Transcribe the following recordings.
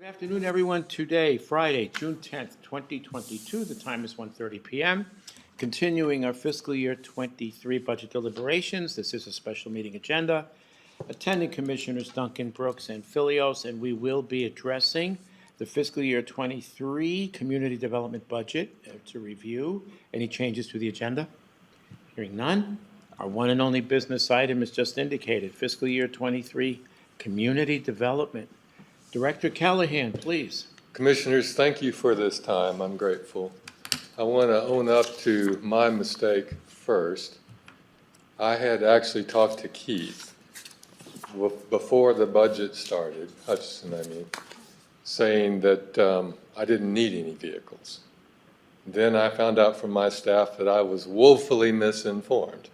Good afternoon, everyone. Today, Friday, June 10th, 2022. The time is 1:30 p.m. Continuing our fiscal year 23 budget deliberations. This is a special meeting agenda. Attending Commissioners Duncan, Brooks, and Filios, and we will be addressing the fiscal year 23 community development budget to review. Any changes to the agenda? Hearing none. Our one and only business item is just indicated, fiscal year 23 community development. Director Callahan, please. Commissioners, thank you for this time. I'm grateful. I want to own up to my mistake first. I had actually talked to Keith before the budget started, Hutchison, I mean, saying that I didn't need any vehicles. Then I found out from my staff that I was woefully misinformed.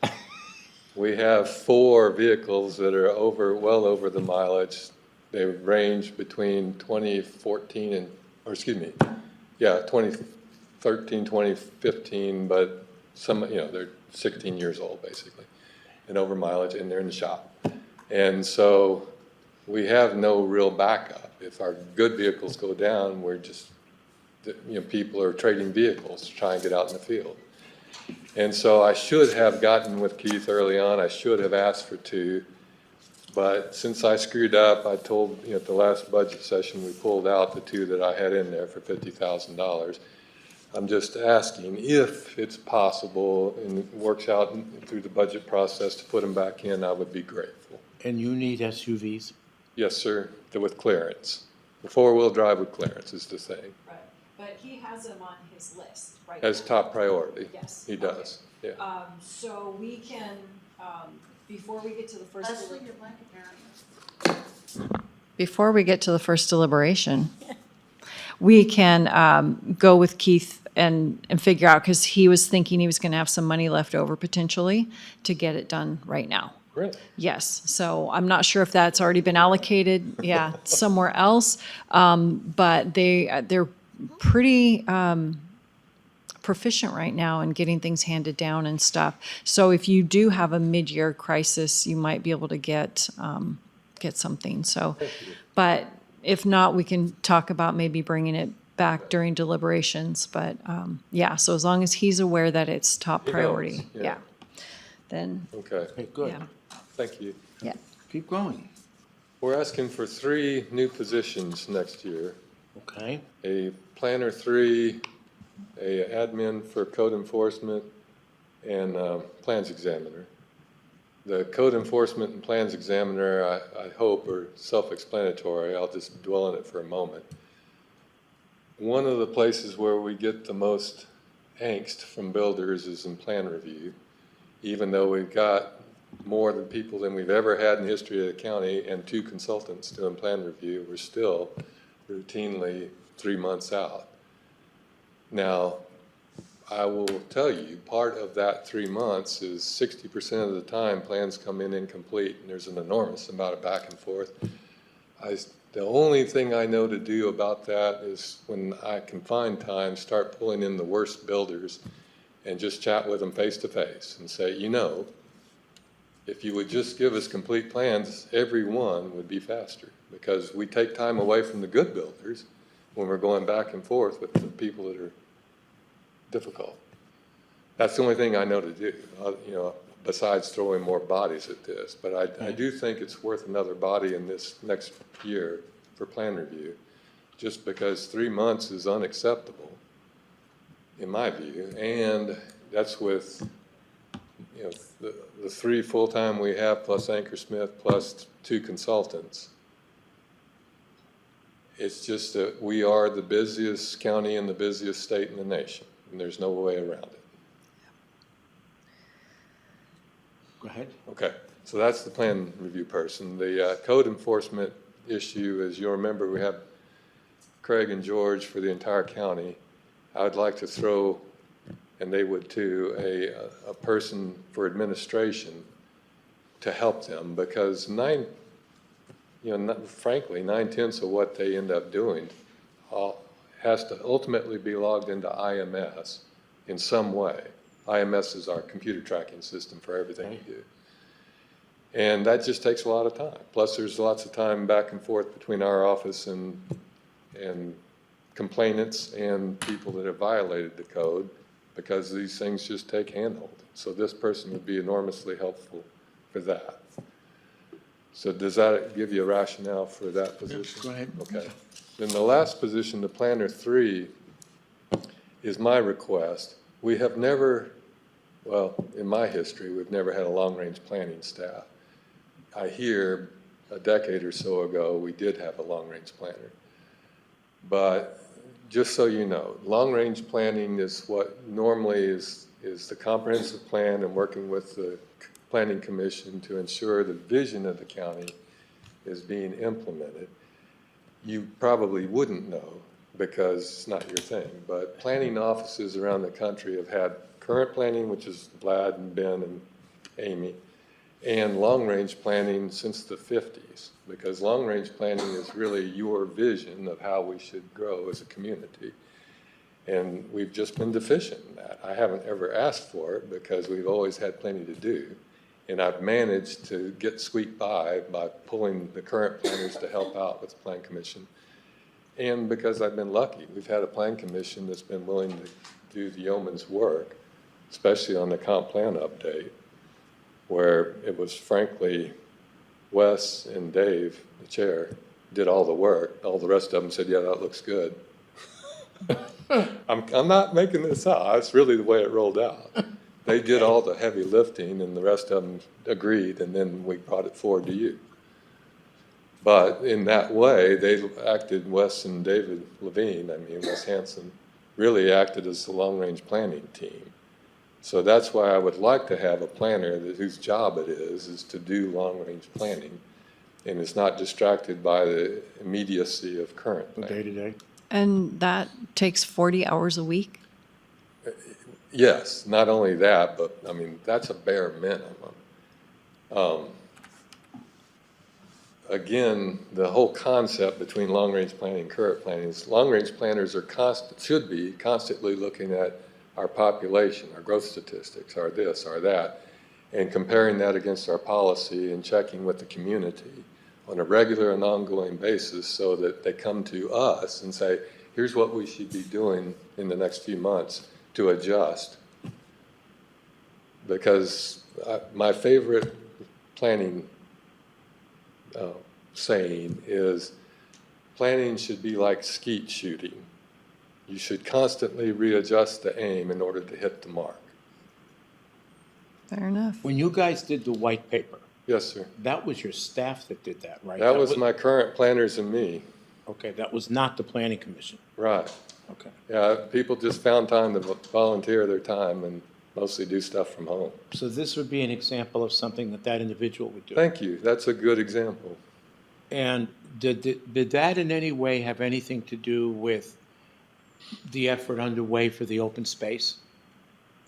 We have 4 vehicles that are well over the mileage. They range between 2014 and, 2013, 2015, but some, they're 16 years old basically, and over mileage, and they're in the shop. And so we have no real backup. If our good vehicles go down, we're just, people are trading vehicles to try and get out in the field. And so I should have gotten with Keith early on. I should have asked for 2. But since I screwed up, I told, at the last budget session, we pulled out the 2 that I had in there for $50,000. I'm just asking if it's possible and it works out through the budget process to put them back in, I would be grateful. And you need SUVs? Yes, sir, with clearance. The 4-wheel drive with clearance is the thing. Right, but he has them on his list right As now. top priority. Yes. He does, okay. Yeah. So we can, before we get to the first Before we get to the first deliberation, we can go with Keith and figure out, because he was thinking he was going to have some money left over potentially to get it done right now. Great. Yes, so I'm not sure if that's already been allocated, somewhere else, but they're pretty proficient right now in getting things handed down and stuff. So if you do have a mid-year crisis, you might be able to get something. So, but if not, we can talk about maybe bringing it back during deliberations. But so as long as he's aware that it's top priority, then Okay, good. Thank you. Keep going. We're asking for 3 new positions next year. Okay. A planner 3, a admin for code enforcement, and plans examiner. The code enforcement and plans examiner, I hope, are self-explanatory. I'll just dwell on it for a moment. One of the places where we get the most angst from builders is in plan review. Even though we've got more people than we've ever had in the history of the county and 2 consultants doing plan review, we're still routinely 3 months out. Now, I will tell you, part of that 3 months is 60% of the time plans come in incomplete, and there's an enormous amount of back and forth. The only thing I know to do about that is, when I can find time, start pulling in the worst builders and just chat with them face to face and say, if you would just give us complete plans, every one would be faster, because we take time away from the good builders when we're going back and forth with the people that are difficult. That's the only thing I know to do, besides throwing more bodies at this. But I do think it's worth another body in this next year for plan review, just because 3 months is unacceptable, in my view. And that's with, the 3 full-time we have, plus Anchor Smith, plus 2 consultants. It's just that we are the busiest county and the busiest state in the nation, and there's no way around it. Go ahead. Okay, so that's the plan review person. The code enforcement issue, as you'll remember, we have Craig and George for the entire county. I would like to throw, and they would too, a person for administration to help them, because frankly, 9/10 of what they end up doing has to ultimately be logged into IMS in some way. IMS is our computer tracking system for everything we do. And that just takes a lot of time. Plus, there's lots of time back and forth between our office and and complainants and people that have violated the code, because these things just take handholding. So this person would be enormously helpful for that. So does that give you a rationale for that position? Go ahead. Okay. Then the last position, the planner 3, is my request. We have never, well, in my history, we've never had a long-range planning staff. I hear a decade or so ago, we did have a long-range planner. But just so you know, long-range planning is what normally is the comprehensive plan and working with the Planning Commission to ensure the vision of the county is being implemented. You probably wouldn't know because it's not your thing, but planning offices around the country have had current planning, which is Vlad and Ben and Amy, and long-range planning since the 50s, because long-range planning is really your vision of how we should grow as a community. And we've just been deficient in that. I haven't ever asked for it because we've always had plenty to do. And I've managed to get squeaked by pulling the current planners to help out with the Plan Commission. And because I've been lucky, we've had a Plan Commission that's been willing to do the yeoman's work, especially on the comp plan update, where it was frankly Wes and Dave, the chair, did all the work. All the rest of them said, yeah, that looks good. I'm not making this up. That's really the way it rolled out. They did all the heavy lifting, and the rest of them agreed, and then we brought it forward to you. But in that way, they acted, Wes and David Levine, Wes Hanson, really acted as the long-range planning team. So that's why I would like to have a planner whose job it is to do long-range planning, and is not distracted by the immediacy of current planning. Day-to-day. And that takes 40 hours a week? Yes, not only that, but that's a bare minimum. Again, the whole concept between long-range planning and current planning is long-range planners should be constantly looking at our population, our growth statistics, our this, our that, and comparing that against our policy and checking with the community on a regular and ongoing basis so that they come to us and say, here's what we should be doing in the next few months to adjust. Because my favorite planning saying is, planning should be like skeet shooting. You should constantly readjust the aim in order to hit the mark. Fair enough. When you guys did the white paper, Yes, sir. that was your staff that did that, right? That was my current planners and me. Okay, that was not the planning commission. Right. Okay. Yeah, people just found time to volunteer their time and mostly do stuff from home. So this would be an example of something that individual would do. Thank you. That's a good example. And did that in any way have anything to do with the effort underway for the open space?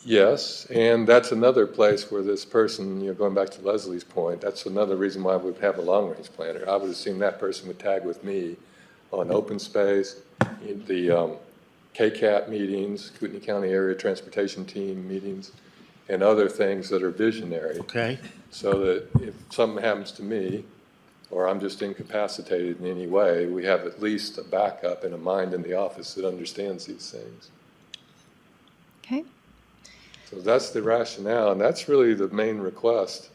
Yes, and that's another place where this person, going back to Leslie's point, that's another reason why we'd have a long-range planner. I would assume that person would tag with me on open space, the KCAT meetings, Kootenai County Area Transportation Team meetings, and other things that are visionary. Okay. So that if something happens to me, or I'm just incapacitated in any way, we have at least a backup and a mind in the office that understands these things. Okay. So that's the rationale, and that's really the main request.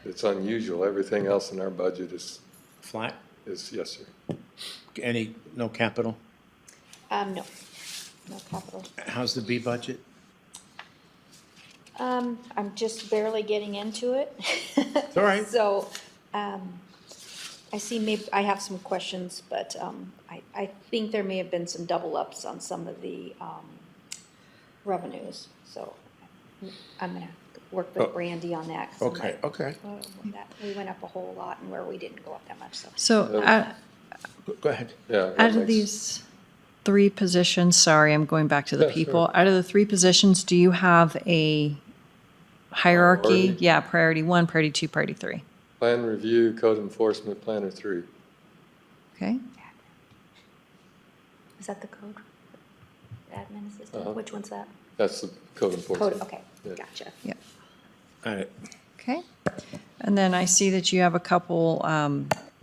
It's unusual. Everything else in our budget is Flat? yes, sir. No capital? No capital. How's the B budget? I'm just barely getting into it. It's all right. So, I see maybe, I have some questions, but, I think there may have been some double ups on some of the, revenues, so I'm gonna work with Brandy on that. 'cause Okay, okay. We went up a whole lot and where we didn't go up that much, so. So Go ahead. Yeah. that out of makes- these 3 positions, sorry, I'm going back to the Yeah, people. sure. Out of the 3 positions, do you have a hierarchy? Priority? Yeah, priority 1, priority 2, priority 3. Plan review, code enforcement, planner 3. Okay. Is that the code? Admin assistant, Uh-huh. which one's that? That's the code enforcement. Code, okay, Yeah. gotcha. Yep. All right. Okay. And then I see that you have a couple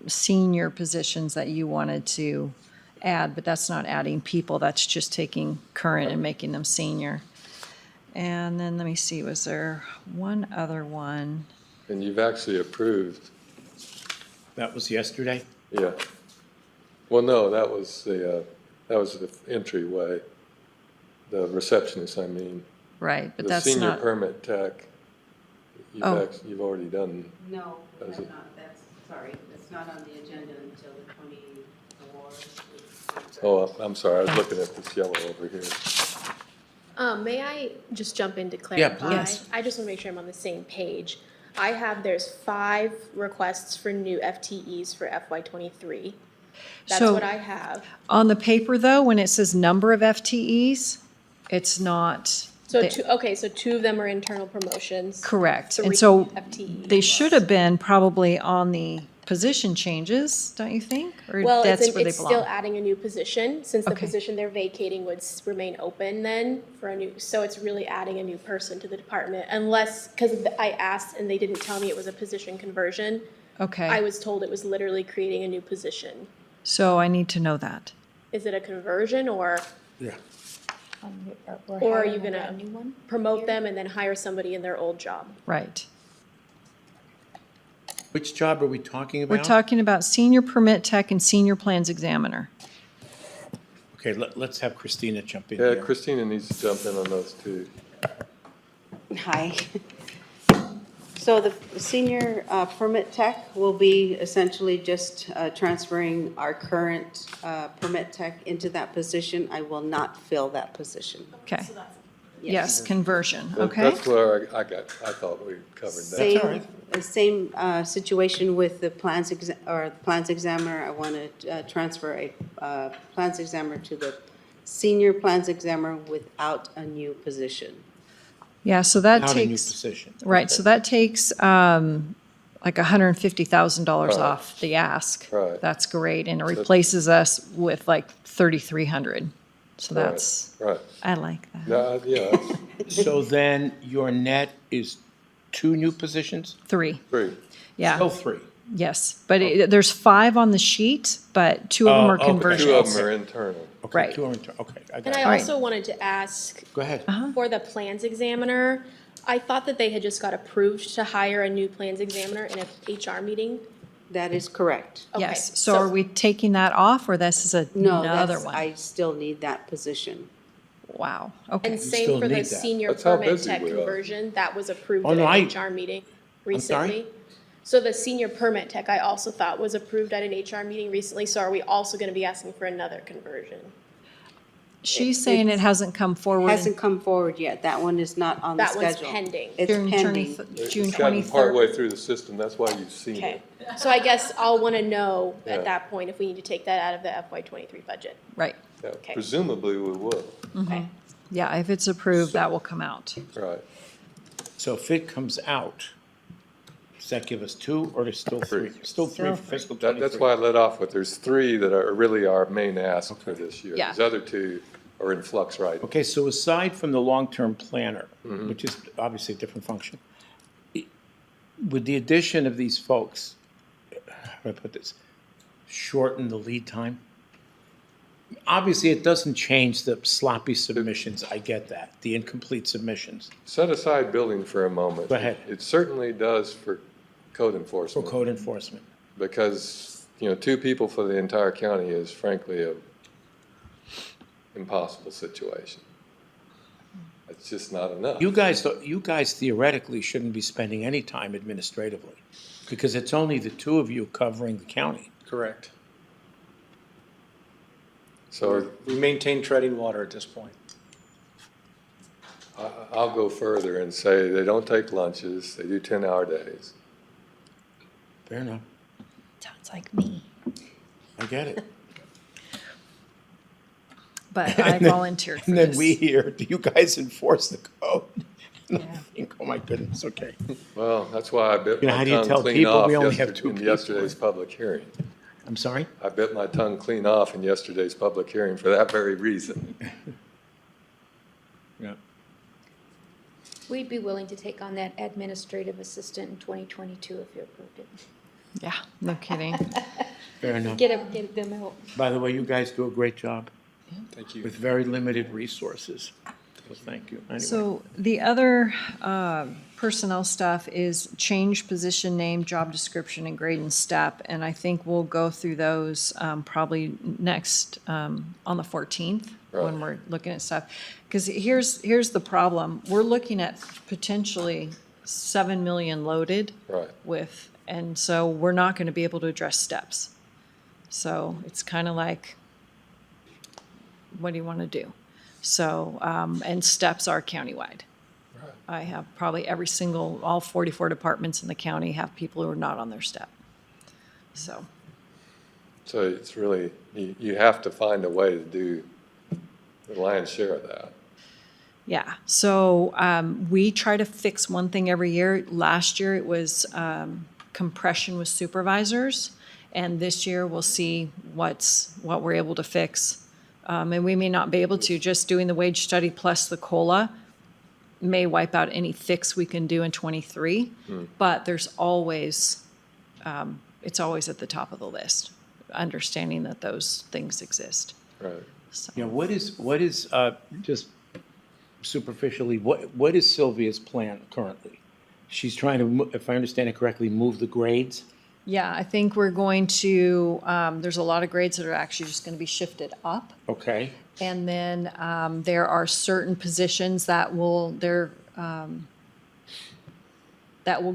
senior positions that you wanted to add, but that's not adding people, that's just taking current and making them senior. And then, let me see, was there one other one? And you've actually approved, That was yesterday? yeah. Well, no, that was the entryway, the receptionist, I mean. Right, but The that's senior not, permit tech, Oh. you've already done, No, we Is have it- not, that's, sorry, it's not on the agenda until the 24th. oh, I'm sorry, I was looking at this yellow over here. May I just jump in to Yeah, clarify? please. I just want to make sure I'm on the same page. I have, there's 5 requests for new FTEs for FY23. That's So- what I have. on the paper though, when it says number of FTEs, it's not. So they- 2, okay, so 2 of them are internal promotions. Correct, 3 and so FTEs. they should have been probably on the position changes, don't you think? Or Well, that's where they it's still belong? adding a new position, since the Okay. position they're vacating would remain open then for a new, so it's really adding a new person to the department, unless, because I asked and they didn't tell me it was a position conversion. I Okay, was told it was literally creating a new position. so I need to know that. Is it a conversion, or Yeah. Or are you hiring a gonna new one? promote them and then hire somebody in their old job? Right. Which job are we talking about? We're talking about senior permit tech and senior plans examiner. Okay, let's have Christina jump in Yeah, here. Christina needs to jump in on those too. Hi. So the senior permit tech will be essentially just transferring our current permit tech into that position. I will not fill that position. Okay. Yes, conversion, okay? That's where I thought we covered that. all right. Same situation with the plans examiner. I want to transfer a plans examiner to the senior plans examiner without a new position. Yeah, so that Not a new takes, position. right, so that takes like $150,000 Right. off the ask. Right. That's great, and it replaces us with like 3,300. So Right, that's, Right, I like that. no, yeah, that's So then your net is 2 new positions? 3, great. yeah, Still 3. yes. But there's 5 on the sheet, but 2 of them Oh, are okay. conversions. Two of them are internal. Okay, Right. 2 are okay, I And got I it. All right. also wanted to ask, Go ahead. for the plans examiner, I thought that they had just got approved to hire a new plans examiner in a HR meeting. That is correct. Okay, Yes, so are we taking that off, or this is No, another that's, one? I still need that position. Wow, okay. And still same for need the that. senior That's how permit busy tech we are. conversion, that was approved Oh, at no, an I- HR meeting sorry? recently. So the senior permit tech, I also thought was approved at an HR meeting recently, so are we also gonna be asking for another conversion? She's saying it hasn't come forward. Hasn't come forward yet. That one is not on the That one's schedule. pending. It's June pending. 20 June It's gotten 23rd. partway through the system, that's why you've seen Okay, it. so I guess I'll wanna know Yeah. at that point if we need to take that out of the FY23 budget. Right, Yeah, Okay. presumably we will, Okay. yeah, if it's approved, that will come out. right. So if it comes out, does that give us 2 or there's still 3? Still 3 for fiscal '23. That's why I let off with, there's 3 that are really our main ask for this year. Yeah. These other 2 are in flux right. Okay, so aside from the long-term planner, Mm-hmm. which is obviously a different function, with the addition of these folks, how do I put this, shorten the lead time? Obviously, it doesn't change the sloppy submissions, I get that, the incomplete submissions Set aside building for a moment. Go ahead. It certainly does for code for enforcement. code enforcement. Because, 2 people for the entire county is frankly a impossible situation. It's just not enough. You guys theoretically shouldn't be spending any time administratively, because it's only the 2 of you covering the county. Correct. So We maintain treading water at this point. I'll go further and say they don't take lunches, they do 10-hour days. Fair enough, Sounds like me. I get it. But I volunteered for And then this. we hear, do you guys enforce the code? And I think, oh my goodness, okay. Well, that's why I bit You know, how my do you tongue tell clean people off we only have 2 in people? yesterday's public hearing. I'm sorry? I bit my tongue clean off in yesterday's public hearing for that very reason. Yeah. We'd be willing to take on that administrative assistant in 2022 if you approved it. Yeah, no kidding. Fair enough. Get them out. By the way, you guys do a great job Thank you. with very limited resources. So thank you. Anyway. So the other personnel stuff is change position name, job description, and grade and step. And I think we'll go through those probably next on the 14th when Right. we're looking at stuff. Because here's the problem. We're looking at potentially 7 million loaded Right. with, and so we're not going to be able to address steps. So it's kind of like, what do you want to do? So, and steps are countywide. Right. I have probably all 44 departments in the county have people who are not on their step. So, So it's really, you have to find a way to do the lion's share of that. yeah. So, we try to fix one thing every year. Last year it was, compression with supervisors. And this year we'll see what we're able to fix. And we may not be able to, just doing the wage study plus the COLA may wipe out any fix we can do in '23. But there's always, it's always at the top of the list, understanding that those things exist. Right. So, Yeah, what is, just superficially, what is Sylvia's plan currently? She's trying to, if I understand it correctly, move the grades? yeah, I think we're going to, there's a lot of grades that are actually just going to be shifted up. Okay, And then there are certain positions that will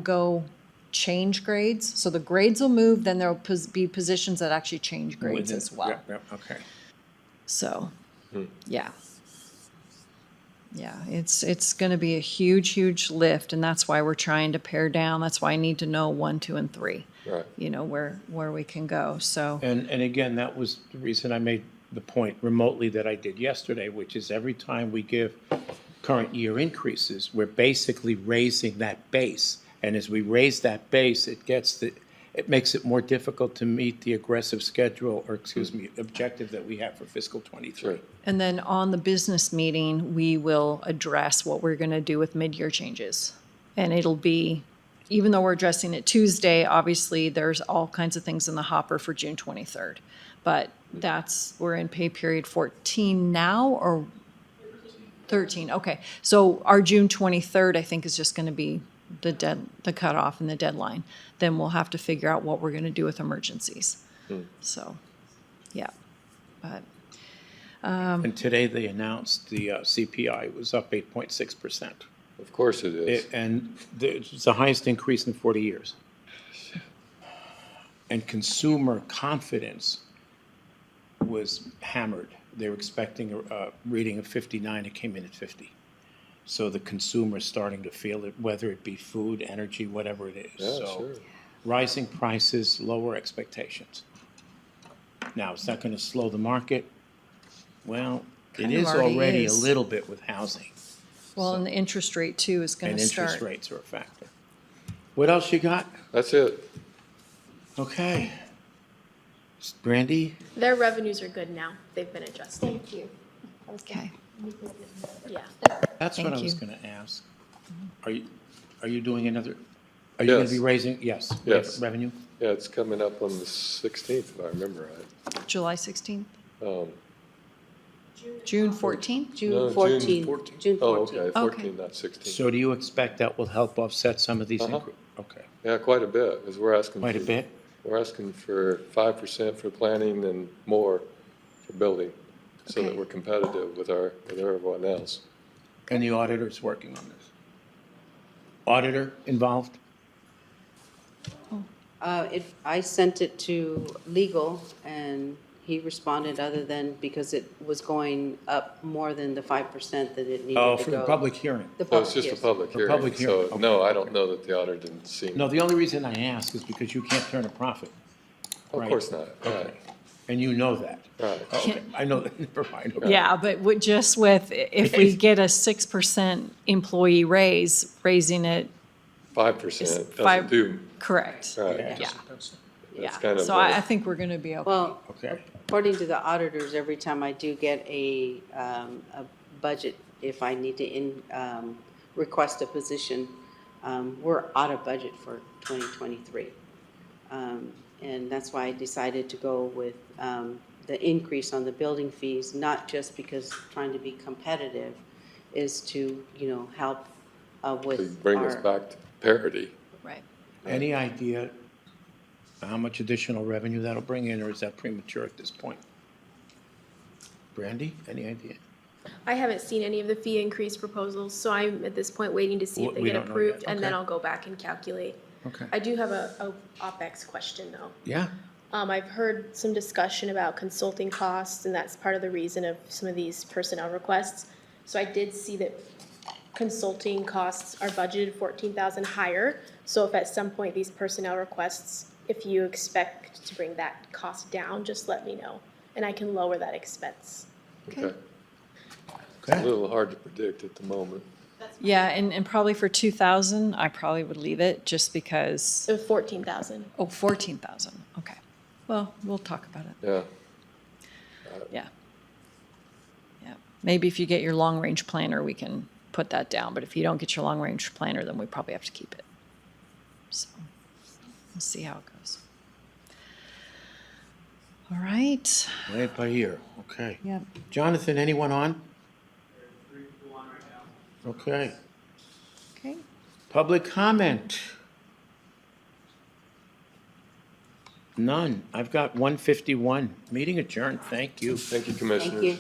go change grades. So the grades will move, then there'll be positions that actually change grades Within- as well. yeah, okay. So, yeah. Yeah, it's going to be a huge lift, and that's why we're trying to pare down. That's why I need to know 1, 2, and 3. Right. You know, where we can go, so. And again, that was the reason I made the point remotely that I did yesterday, which is every time we give current year increases, we're basically raising that base. And as we raise that base, it makes it more difficult to meet the aggressive schedule, or excuse me, objective that we have for fiscal '23. Sure. And then on the business meeting, we will address what we're going to do with mid-year changes. And it'll be, even though we're addressing it Tuesday, obviously, there's all kinds of things in the hopper for June 23rd. But we're in pay period 14 now, or 13? Okay. So our June 23rd, I think, is just going to be the cutoff and the deadline. Then we'll have to figure out what we're going to do with emergencies. So, yeah. But And today they announced the CPI was up 8.6%. Of course it is. And it's the highest increase in 40 years. And consumer confidence was hammered. They were expecting a reading of 59, it came in at 50. So the consumer's starting to feel it, whether it be food, energy, whatever it is. Yeah, So sure. rising prices, lower expectations. Now, is that going to slow the market? Well, it Kind of is already already a is. little bit with housing. Well, and the interest rate too is going And to start. interest rates are a factor. What else you got? That's it. Okay. Brandy? Their revenues are good now. They've been adjusting. Thank you. Okay. Yeah. That's what Thank I was you. going to ask. Are you doing another, are you going Yes. to be raising, yes? Yes. Revenue? Yeah, it's coming up on the 16th, if I remember right. July 16th? Um, June 14th? No, June June 14th. 14th. June Oh, 14th. okay, Okay. 14, not 16. So do you expect that will help offset some of these Uh-huh. Okay, Yeah, quite a bit, because we're asking. quite a for- bit? We're asking for 5% for planning and more for building, so that Okay. we're competitive with everyone else. And the auditor's working on this? Auditor involved? I sent it to legal, and he responded, other than because it was going up more than the 5% that it needed to go. Oh, for the public hearing? The So it's just a yes. public For hearing. public hearing, So, okay. no, I don't know that the auditor didn't see. No, the only reason I ask is because you can't turn a profit. Of right. course not, Okay. right, And you know that. right. Okay, I know that, never mind. Okay. Yeah, but just with, if we get a 6% employee raise, raising it, 5% five- doesn't do, correct. right. Yeah. Yeah, That's yeah. kind of. So I think we're going to be okay. Well, Okay. according to the auditors, every time I do get a budget, if I need to request a position, we're out of budget for 2023. And that's why I decided to go with the increase on the building fees, not just because trying to be competitive, is to, help To with bring us our. back to parity. Right. Any idea how much additional revenue that'll bring in, or is that premature at this point? Brandy, any idea? I haven't seen any of the fee increase proposals, so I'm at this point waiting to see if they We get don't know yet. approved, and then Okay. I'll go back and calculate. Okay. I do have a OpEx question though. Yeah, I've heard some discussion about consulting costs, and that's part of the reason of some of these personnel requests. So I did see that consulting costs are budgeted 14,000 higher. So if at some point these personnel requests, if you expect to bring that cost down, just let me know, and I can lower that expense. Okay. It's a okay. little hard to predict at the moment. Yeah, and probably for 2,000, I probably would leave it just because, So 14,000. oh, 14,000, okay. Well, we'll talk about it, Yeah. yeah. Yeah, maybe if you get your long-range planner, we can put that down, but if you don't get your long-range planner, then we probably have to keep it. So, we'll see how it goes. All right. Play it by ear, okay. Yep. Jonathan, anyone on? Okay. Okay. Public comment? None. I've got 151. Meeting adjourned. Thank you. Thank you, Thank Commissioners. you.